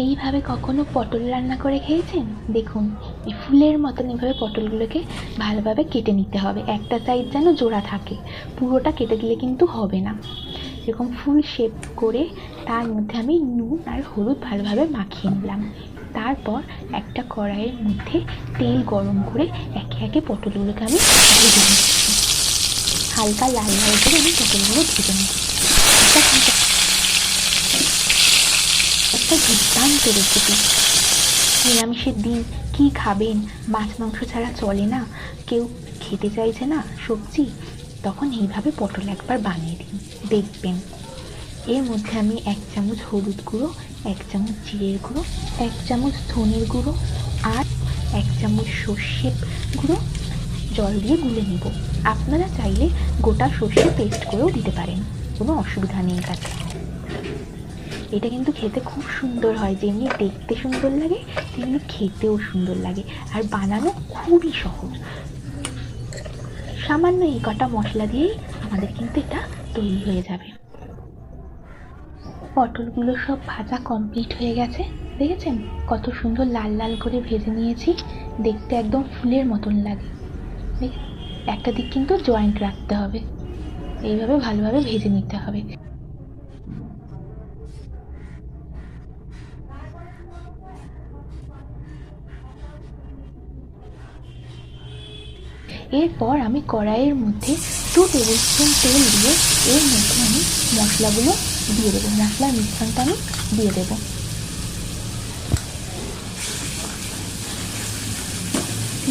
এইভাবে কখনো পটল রান্না করে খেয়েছেন? দেখুন, এই ফুলের মতন এভাবে পটলগুলোকে ভালোভাবে কেটে নিতে হবে, একটা সাইড যেন জোড়া থাকে, পুরোটা কেটে দিলে কিন্তু হবে না। এরকম ফুল শেপ করে তার মধ্যে আমি নুন আর হলুদ ভালোভাবে মাখিয়ে নিলাম। তারপর একটা কড়াইয়ের মধ্যে তেল গরম করে একে একে পটলগুলোকে আমি ভেজে নিচ্ছি। হালকা লাল লাল করে আমি পটলগুলো ভেজে নিচ্ছি। একটা দুর্দান্ত রেসিপি। নিরামিষের দিন কি খাবেন, মাছ মাংস ছাড়া চলে না, কেউ খেতে চাইছে না সবজি, তখন এইভাবে পটল একবার বানিয়ে দিন, দেখবেন। এর মধ্যে আমি 1 চামচ হলুদ গুঁড়ো, 1 চামচ জিরের গুঁড়ো, 1 চামচ ধনের গুঁড়ো আর 1 চামচ সর্ষের গুঁড়ো জল দিয়ে গুলে নেব। আপনারা চাইলে গোটা সর্ষে পেস্ট করেও দিতে পারেন, কোনো অসুবিধা নেই তাতে। এটা কিন্তু খেতে খুব সুন্দর হয়, যেমনি দেখতে সুন্দর লাগে তেমনি খেতেও সুন্দর লাগে, আর বানানো খুবই সহজ। সামান্য এই কটা মশলা দিয়েই আমাদের কিন্তু এটা তৈরি হয়ে যাবে। পটলগুলো সব ভাজা কমপ্লিট হয়ে গেছে, দেখেছেন কত সুন্দর লাল লাল করে ভেজে নিয়েছি, দেখতে একদম ফুলের মতন লাগে। একটা দিক কিন্তু জয়েন্ট রাখতে হবে, এইভাবে ভালোভাবে ভেজে নিতে হবে। এরপর আমি কড়াইয়ের মধ্যে 2 টেবিল স্পুন তেল দিয়ে এর মধ্যে আমি মশলাগুলো দিয়ে দেবো, মশলার মিশ্রণটা আমি দিয়ে দেবো।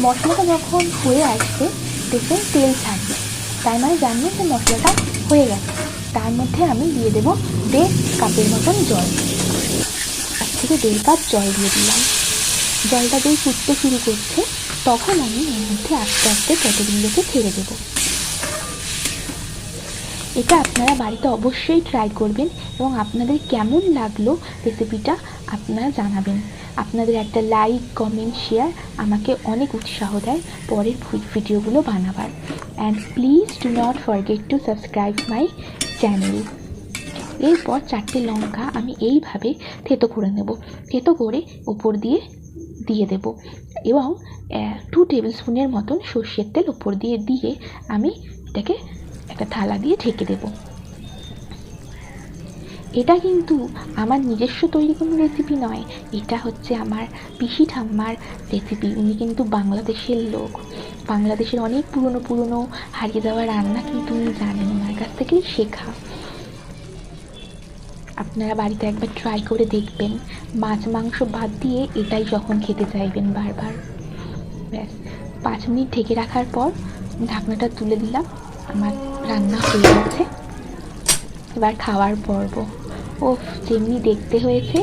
মশলাটা যখন হয়ে আসবে দেখবেন তেল ছাড়বে, তাই মানে জানবেন যে মশলাটা হয়ে গেছে। তার মধ্যে আমি দিয়ে দেবো 1.5 কাপের মতন জল, 1 থেকে 1.5 কাপ জল দিয়ে দিলাম। জলটা যেই ফুটতে শুরু করছে তখন আমি এর মধ্যে আস্তে আস্তে পটলগুলোকে ছেড়ে দেবো। এটা আপনারা বাড়িতে অবশ্যই ট্রাই করবেন এবং আপনাদের কেমন লাগলো রেসিপিটা আপনারা জানাবেন। আপনাদের একটা লাইক, কমেন্ট, শেয়ার আমাকে অনেক উৎসাহ দেয় পরের ভিডিওগুলো বানাবার। And please do not forget to subscribe my channel. এরপর 4টে লঙ্কা আমি এইভাবে থেতো করে নেব, থেতো করে ওপর দিয়ে দেব এবং 2 টেবিল স্পুনের মতন সর্ষের তেল ওপর দিয়ে আমি এটাকে একটা থালা দিয়ে ঢেকে দেব। এটা কিন্তু আমার নিজস্ব তৈরি কোনো রেসিপি নয়, এটা হচ্ছে আমার পিসি ঠাম্মার রেসিপি। উনি কিন্তু বাংলাদেশের লোক, বাংলাদেশের অনেক পুরনো হারিয়ে যাওয়া রান্না কিন্তু উনি জানেন, ওনার কাছ থেকেই শেখা। আপনারা বাড়িতে একবার ট্রাই করে দেখবেন, মাছ মাংস বাদ দিয়ে এটাই যখন খেতে চাইবেন বারবার। ব্যাস 5 মিনিট ঢেকে রাখার পর ঢাকনাটা তুলে দিলাম, আমার রান্না হয়ে গেছে। এবার খাওয়ার পর্ব। ওফ, যেমনি দেখতে হয়েছে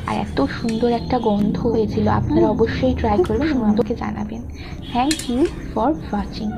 আর এত সুন্দর একটা গন্ধ হয়েছিল। আপনারা অবশ্যই ট্রাই করবেন, সুন্দরকে জানাবেন। Thank you for watching.